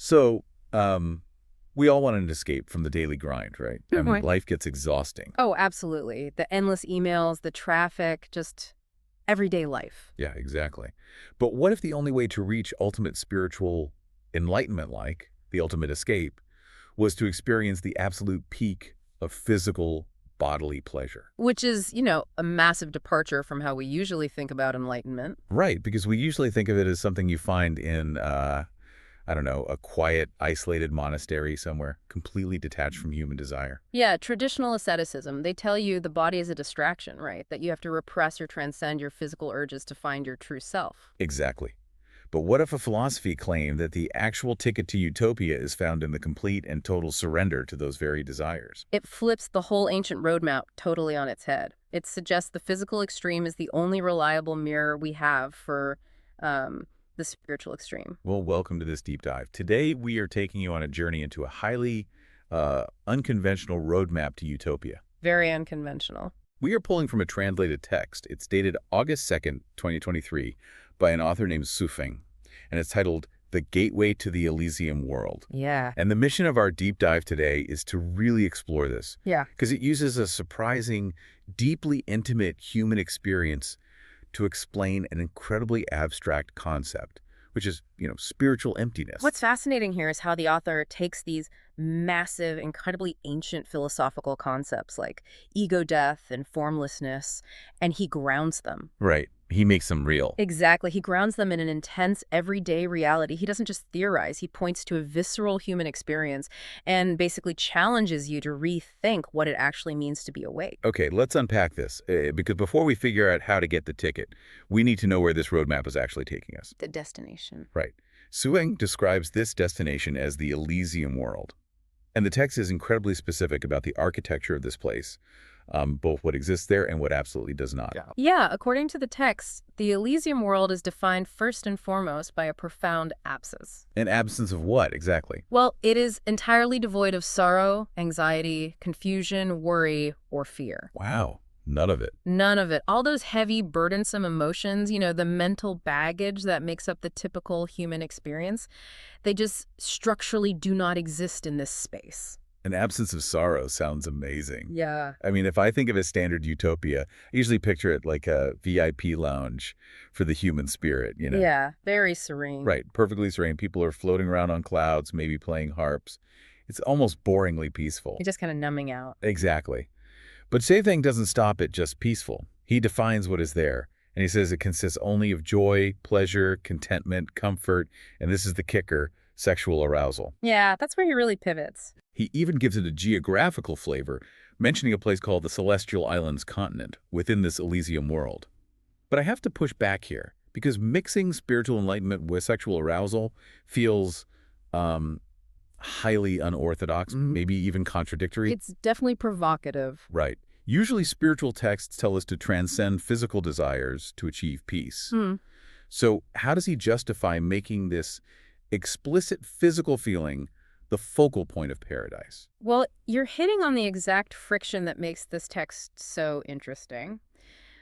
So, we all want an escape from the daily grind, right? I Good mean, point. life gets exhausting. Oh, absolutely. The endless emails, the traffic, just everyday life. Yeah, exactly. But what if the only way to reach ultimate spiritual enlightenment, like the ultimate escape, was to experience the absolute peak of physical bodily pleasure? Which is, a massive departure from how we usually think about enlightenment. Right, because we usually think of it as something you find in, I don't know, a quiet, isolated monastery somewhere, completely detached from human desire. Yeah, traditional asceticism, they tell you the body is a distraction, right? That you have to repress or transcend your physical urges to find your true self. Exactly. But what if a philosophy claimed that the actual ticket to utopia is found in the complete and total surrender to those very desires? It flips the whole ancient roadmap totally on its head. It suggests the physical extreme is the only reliable mirror we have for the spiritual extreme. Well, welcome to this deep dive. Today, we are taking you on a journey into a highly unconventional roadmap to utopia. Very unconventional. We are pulling from a translated text. It's dated August 2nd, 2023, by an author named Sufeng, and it's titled The Gateway to the Elysium World. Yeah. And the mission of our deep dive today is to really explore this, Yeah. because it uses a surprising, deeply intimate human experience to explain an incredibly abstract concept, which is, spiritual emptiness. What's fascinating here is how the author takes these massive, incredibly ancient philosophical concepts like ego death and formlessness, and he grounds them. Right. He makes them real. Exactly. He grounds them in an intense, everyday reality. He doesn't just theorize. He points to a visceral human experience and basically challenges you to rethink what it actually means to be awake. Okay, let's unpack this, because before we figure out how to get the ticket, we need to know where this roadmap is actually taking us. The destination. Right. Sueng describes this destination as the Elysium world. And the text is incredibly specific about the architecture of this place, both what exists there and what absolutely does not. Yeah, according to the text, the Elysium world is defined first and foremost by a profound absence. An absence of what, exactly? Well, it is entirely devoid of sorrow, anxiety, confusion, worry, or fear. Wow, none of it. None of it. All those heavy, burdensome emotions, the mental baggage that makes up the typical human experience, they just structurally do not exist in this space. An absence of sorrow sounds amazing. Yeah. I mean, if I think of a standard utopia, I usually picture it like a VIP lounge for the human spirit, Yeah, very serene. Right, perfectly serene. People are floating around on clouds, maybe playing harps. It's almost boringly peaceful. You're just kind of numbing out. Exactly. But Sethang doesn't stop at just peaceful. He defines what is there, and he says it consists only of joy, pleasure, contentment, comfort, and this is the kicker, sexual arousal. Yeah, that's where he really pivots. He even gives it a geographical flavor, mentioning a place called the Celestial Islands continent within this Elysium world. But I have to push back here, because mixing spiritual enlightenment with sexual arousal feels highly unorthodox, maybe even contradictory. It's definitely provocative. Right. Usually spiritual texts tell us to transcend physical desires to achieve peace. So how does he justify making this explicit physical feeling the focal point of paradise? Well, you're hitting on the exact friction that makes this text so interesting.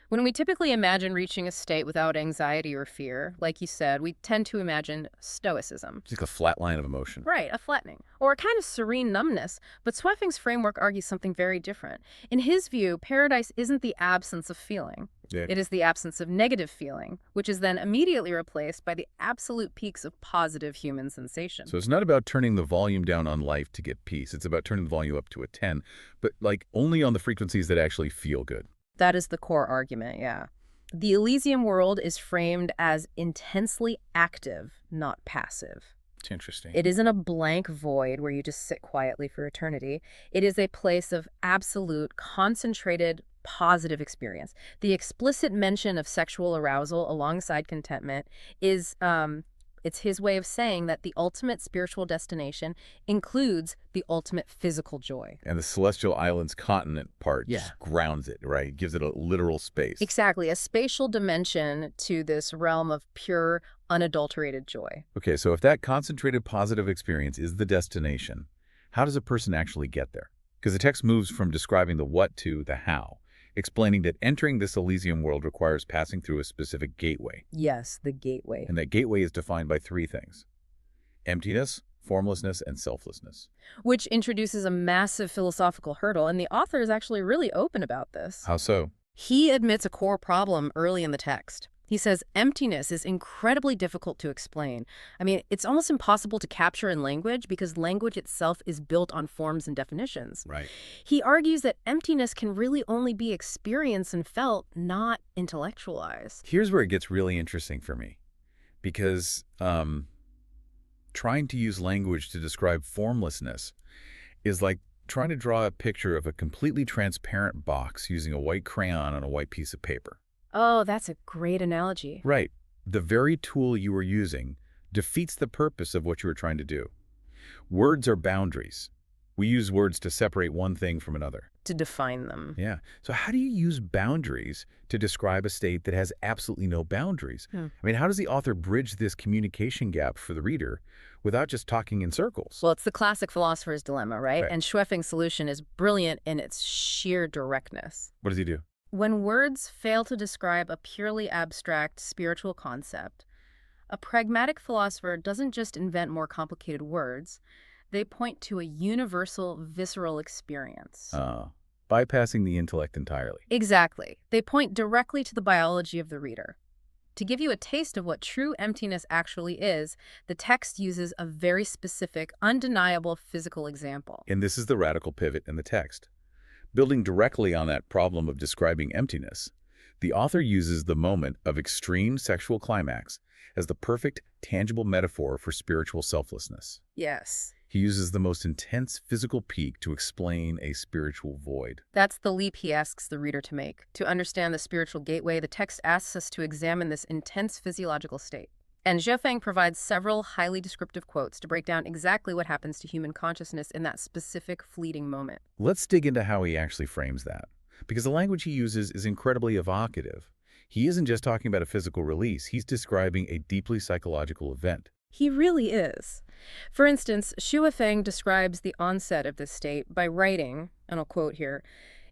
When we typically imagine reaching a state without anxiety or fear, like you said, we tend to imagine stoicism. It's like a flat line of emotion. Right, a flattening, or a kind of serene numbness. But Sweffing's framework argues something very different. In his view, paradise isn't the absence of feeling. Yeah. It is the absence of negative feeling, which is then immediately replaced by the absolute peaks of positive human sensation. So it's not about turning the volume down on life to get peace. It's about turning the volume up to a 10, but only on the frequencies that actually feel good. That is the core argument, yeah. The Elysium world is framed as intensely active, not passive. It's interesting. It isn't a blank void where you just sit quietly for eternity. It is a place of absolute, concentrated, positive experience. The explicit mention of sexual arousal alongside contentment is it's his way of saying that the ultimate spiritual destination includes the ultimate physical joy. And the Celestial Islands continent part just grounds it, right? Gives it a literal space. Exactly, a spatial dimension to this realm of pure, unadulterated joy. Okay, so if that concentrated positive experience is the destination, how does a person actually get there? Because the text moves from describing the what to the how, explaining that entering this Elysium world requires passing through a specific gateway. Yes, the gateway. And that gateway is defined by three things: emptiness, formlessness and selflessness. Which introduces a massive philosophical hurdle, and the author is actually really open about this. How so? He admits a core problem early in the text. He says emptiness is incredibly difficult to explain. I mean, it's almost impossible to capture in language because language itself is built on forms and definitions. Right. He argues that emptiness can really only be experienced and felt, not intellectualized. Here's where it gets really interesting for me, because trying to use language to describe formlessness is like trying to draw a picture of a completely transparent box using a white crayon on a white piece of paper. Oh, that's a great analogy. Right. The very tool you were using defeats the purpose of what you were trying to do. Words are boundaries. We use words to separate one thing from another. To define them. Yeah. So how do you use boundaries to describe a state that has absolutely no boundaries? I mean, how does the author bridge this communication gap for the reader without just talking in circles? Well, it's the classic philosopher's dilemma, right? Right. And Schweffing's solution is brilliant in its sheer directness. What does he do? When words fail to describe a purely abstract spiritual concept, a pragmatic philosopher doesn't just invent more complicated words. They point to a universal, visceral experience. Bypassing the intellect entirely. Exactly. They point directly to the biology of the reader. To give you a taste of what true emptiness actually is, the text uses a very specific, undeniable physical example. And this is the radical pivot in the text. Building directly on that problem of describing emptiness, the author uses the moment of extreme sexual climax as the perfect, tangible metaphor for spiritual selflessness. Yes. He uses the most intense physical peak to explain a spiritual void. That's the leap he asks the reader to make. To understand the spiritual gateway, the text asks us to examine this intense physiological state. And Schweffing provides several highly descriptive quotes to break down exactly what happens to human consciousness in that specific fleeting moment. Let's dig into how he actually frames that, because the language he uses is incredibly evocative. He isn't just talking about a physical release, he's describing a deeply psychological event. He really is. For instance, Schweffing describes the onset of this state by writing, and I'll quote here,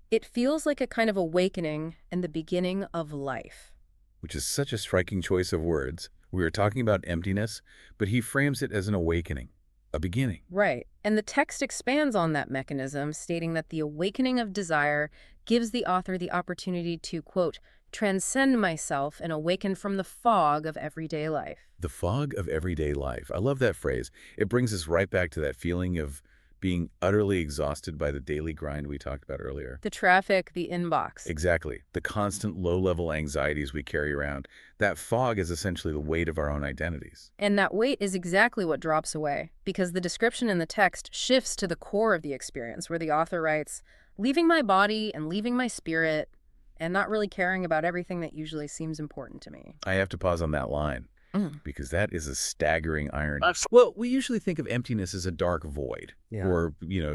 "It feels like a kind of awakening and the beginning of life." Which is such a striking choice of words. We are talking about emptiness, but he frames it as an awakening, a beginning. Right. And the text expands on that mechanism, stating that the awakening of desire gives the author the opportunity to, quote, transcend myself and awaken from the fog of everyday life. The fog of everyday life. I love that phrase. It brings us right back to that feeling of being utterly exhausted by the daily grind we talked about earlier. The traffic, the inbox. Exactly. The constant low-level anxieties we carry around. That fog is essentially the weight of our own identities. And that weight is exactly what drops away, because the description in the text shifts to the core of the experience, where the author writes, leaving my body and leaving my spirit, and not really caring about everything that usually seems important to me. I have to pause on that line. Because that is a staggering irony. Well, we usually think of emptiness as a dark void or,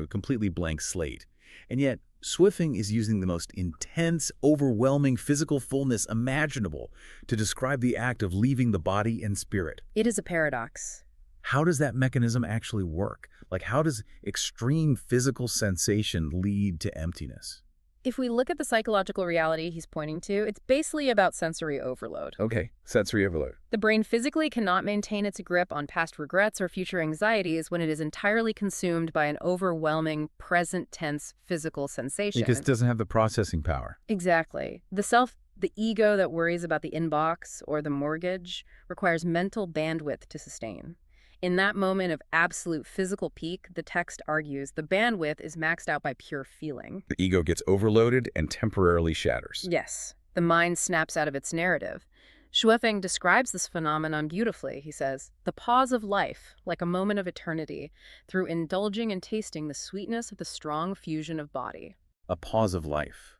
completely blank slate. And yet, Schweffing is using the most intense, overwhelming physical fullness imaginable to describe the act of leaving the body and spirit. It is a paradox. How does that mechanism actually work? Like, how does extreme physical sensation lead to emptiness? If we look at the psychological reality he's pointing to, it's basically about sensory overload. Okay, sensory overload. The brain physically cannot maintain its grip on past regrets or future anxieties when it is entirely consumed by an overwhelming, present tense physical sensation. It just doesn't have the processing power. Exactly. The ego that worries about the inbox or the mortgage requires mental bandwidth to sustain. In that moment of absolute physical peak, the text argues the bandwidth is maxed out by pure feeling. The ego gets overloaded and temporarily shatters. Yes, the mind snaps out of its narrative. Schweffing describes this phenomenon beautifully. He says, the pause of life, like a moment of eternity, through indulging and tasting the sweetness of the strong fusion of body. A pause of life.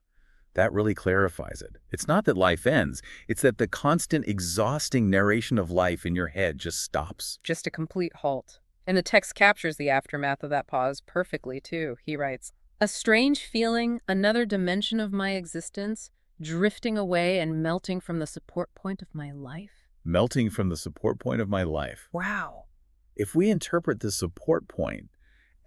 That really clarifies it. It's not that life ends. It's that the constant, exhausting narration of life in your head just stops. Just a complete halt. And the text captures the aftermath of that pause perfectly, too. He writes, a strange feeling, another dimension of my existence, drifting away and melting from the support point of my life. Melting from the support point of my life. Wow. If we interpret the support point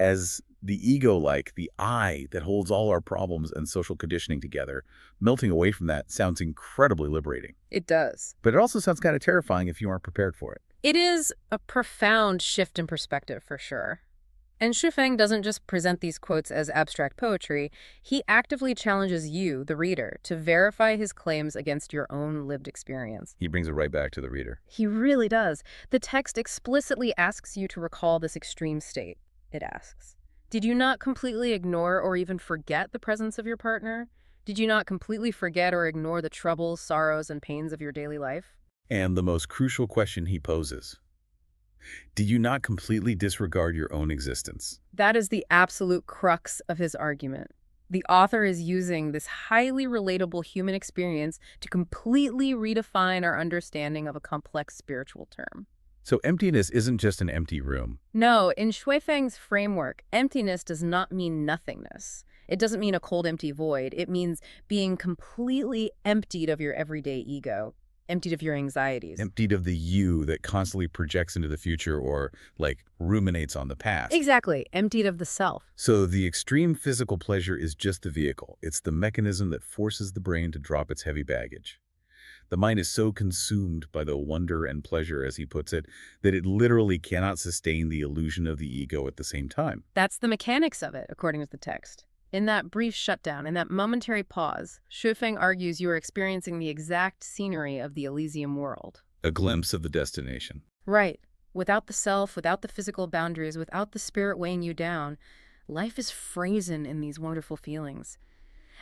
as the ego, like the I that holds all our problems and social conditioning together, melting away from that sounds incredibly liberating. It does. But it also sounds kind of terrifying if you aren't prepared for it. It is a profound shift in perspective for sure. And Shufeng doesn't just present these quotes as abstract poetry, he actively challenges you, the reader, to verify his claims against your own lived experience. He brings it right back to the reader. He really does. The text explicitly asks you to recall this extreme state. It asks, did you not completely ignore or even forget the presence of your partner? Did you not completely forget or ignore the troubles, sorrows, and pains of your daily life? And the most crucial question he poses: did you not completely disregard your own existence? That is the absolute crux of his argument. The author is using this highly relatable human experience to completely redefine our understanding of a complex spiritual term. So emptiness isn't just an empty room. No, in Shuifeng's framework, emptiness does not mean nothingness. It doesn't mean a cold, empty void. It means being completely emptied of your everyday ego, emptied of your anxieties. Emptied of the you that constantly projects into the future or, like, ruminates on the past. Exactly, emptied of the self. So the extreme physical pleasure is just the vehicle. It's the mechanism that forces the brain to drop its heavy baggage. The mind is so consumed by the wonder and pleasure, as he puts it, that it literally cannot sustain the illusion of the ego at the same time. That's the mechanics of it, according to the text. In that brief shutdown, in that momentary pause, Shufeng argues you are experiencing the exact scenery of the Elysium world. A glimpse of the destination. Right. Without the self, without the physical boundaries, without the spirit weighing you down, life is frozen in these wonderful feelings.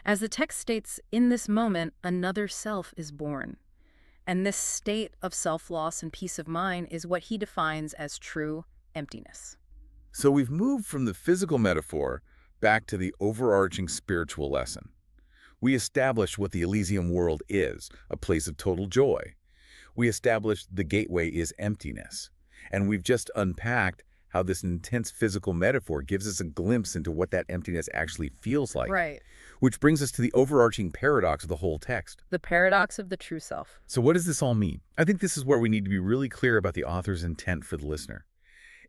As the text states, in this moment, another self is born. And this state of self-loss and peace of mind is what he defines as true emptiness. So we've moved from the physical metaphor back to the overarching spiritual lesson. We established what the Elysium world is, a place of total joy. We established the gateway is emptiness. And we've just unpacked how this intense physical metaphor gives us a glimpse into what that emptiness actually feels like. Right. Which brings us to the overarching paradox of the whole text. The paradox of the true self. So what does this all mean? I think this is where we need to be really clear about the author's intent for the listener.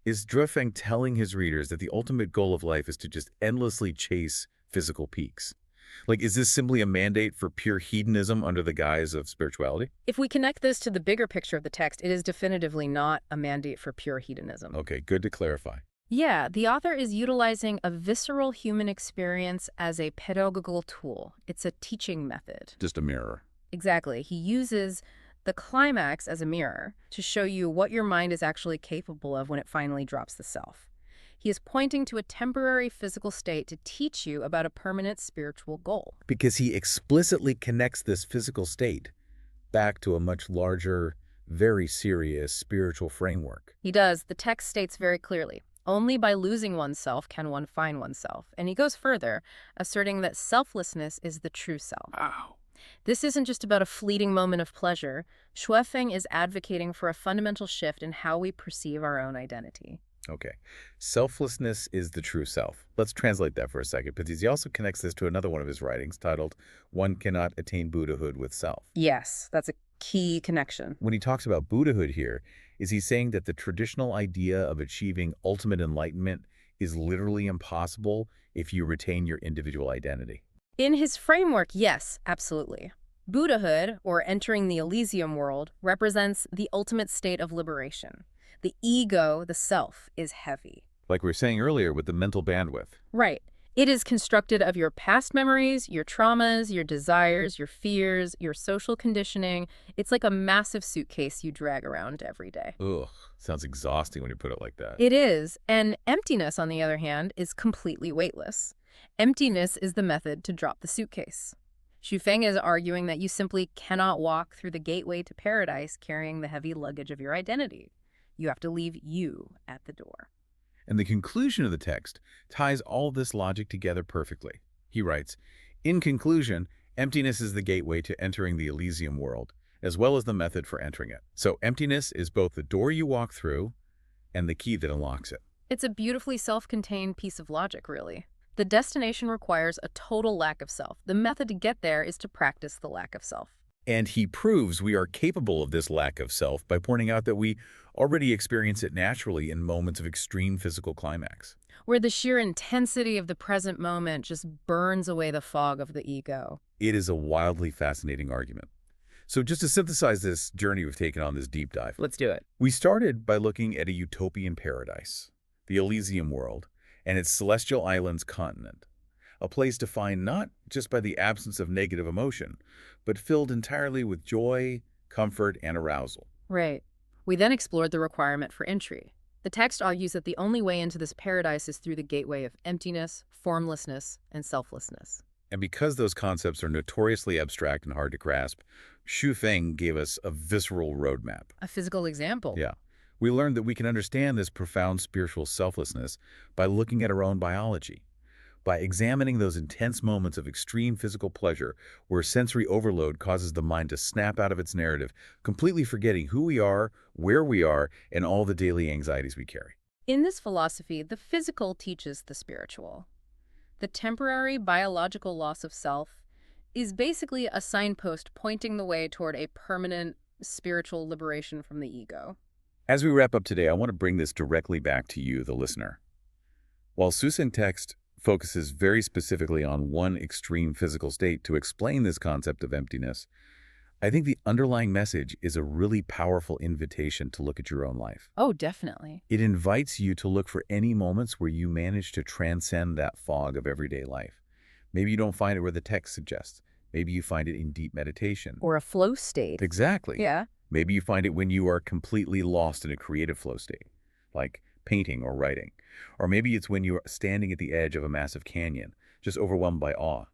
Is Shufeng telling his readers that the ultimate goal of life is to just endlessly chase physical peaks? Like, is this simply a mandate for pure hedonism under the guise of spirituality? If we connect this to the bigger picture of the text, it is definitively not a mandate for pure hedonism. Okay, good to clarify. Yeah, the author is utilizing a visceral human experience as a pedagogical tool. It's a teaching method. Just a mirror. Exactly. He uses the climax as a mirror to show you what your mind is actually capable of when it finally drops the self. He is pointing to a temporary physical state to teach you about a permanent spiritual goal. Because he explicitly connects this physical state back to a much larger, very serious spiritual framework. He does. The text states very clearly, only by losing oneself can one find oneself. And he goes further, asserting that selflessness is the true self. Wow. This isn't just about a fleeting moment of pleasure. Shufeng is advocating for a fundamental shift in how we perceive our own identity. Okay. Selflessness is the true self. Let's translate that for a second, because he also connects this to another one of his writings titled, One Cannot Attain Buddhahood with Self. Yes, that's a key connection. When he talks about Buddhahood here, is he saying that the traditional idea of achieving ultimate enlightenment is literally impossible if you retain your individual identity? In his framework, yes, absolutely. Buddhahood, or entering the Elysium world, represents the ultimate state of liberation. The ego, the self, is heavy. Like we were saying earlier with the mental bandwidth. Right. It is constructed of your past memories, your traumas, your desires, your fears, your social conditioning. It's like a massive suitcase you drag around every day. Ugh, sounds exhausting when you put it like that. It is. And emptiness, on the other hand, is completely weightless. Emptiness is the method to drop the suitcase. Shufeng is arguing that you simply cannot walk through the gateway to paradise carrying the heavy luggage of your identity. You have to leave you at the door. And the conclusion of the text ties all this logic together perfectly. He writes, in conclusion, emptiness is the gateway to entering the Elysium world, as well as the method for entering it. So emptiness is both the door you walk through and the key that unlocks it. It's a beautifully self-contained piece of logic, really. The destination requires a total lack of self. The method to get there is to practice the lack of self. And he proves we are capable of this lack of self by pointing out that we already experience it naturally in moments of extreme physical climax. Where the sheer intensity of the present moment just burns away the fog of the ego. It is a wildly fascinating argument. So just to synthesize this journey we've taken on this deep dive, Let's do it. we started by looking at a utopian paradise, the Elysium world, and its celestial islands continent, a place defined not just by the absence of negative emotion, but filled entirely with joy, comfort, and arousal. Right. We then explored the requirement for entry. The text argues that the only way into this paradise is through the gateway of emptiness, formlessness, and selflessness. And because those concepts are notoriously abstract and hard to grasp, Xu Feng gave us a visceral roadmap. A physical example. Yeah. We learned that we can understand this profound spiritual selflessness by looking at our own biology, by examining those intense moments of extreme physical pleasure where sensory overload causes the mind to snap out of its narrative, completely forgetting who we are, where we are, and all the daily anxieties we carry. In this philosophy, the physical teaches the spiritual. The temporary biological loss of self is basically a signpost pointing the way toward a permanent spiritual liberation from the ego. As we wrap up today, I want to bring this directly back to you, the listener. While Susan text focuses very specifically on one extreme physical state to explain this concept of emptiness, I think the underlying message is a really powerful invitation to look at your own life. Oh, definitely. It invites you to look for any moments where you manage to transcend that fog of everyday life. Maybe you don't find it where the text suggests. Maybe you find it in deep meditation. Or a flow state. Exactly. Yeah. Maybe you find it when you are completely lost in a creative flow state, like painting or writing. Or maybe it's when you're standing at the edge of a massive canyon, just overwhelmed by awe.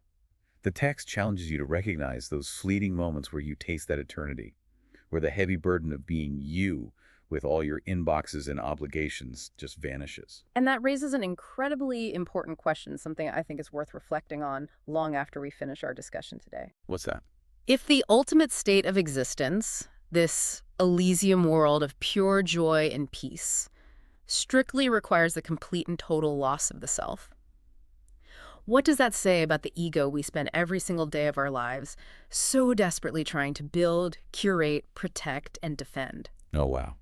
The text challenges you to recognize those fleeting moments where you taste that eternity, where the heavy burden of being you with all your inboxes and obligations just vanishes. And that raises an incredibly important question, something I think is worth reflecting on long after we finish our discussion today. What's that? If the ultimate state of existence, this Elysium world of pure joy and peace, strictly requires the complete and total loss of the self, what does that say about the ego we spend every single day of our lives so desperately trying to build, curate, protect, and defend? Oh, wow.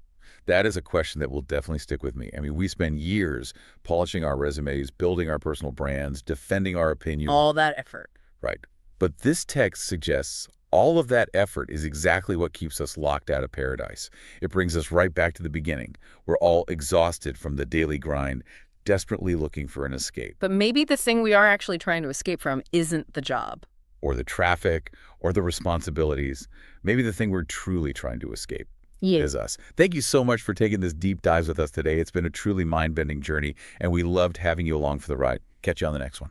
That is a question that will definitely stick with me. I mean, we spend years polishing our resumes, building our personal brands, defending our opinions. All that effort. Right. But this text suggests all of that effort is exactly what keeps us locked out of paradise. It brings us right back to the beginning. We're all exhausted from the daily grind, desperately looking for an escape. But maybe the thing we are actually trying to escape from isn't the job. Or the traffic, or the responsibilities. Maybe the thing we're truly trying to escape is us. Thank you so much for taking this deep dive with us today. It's been a truly mind-bending journey, and we loved having you along for the ride. Catch you on the next one.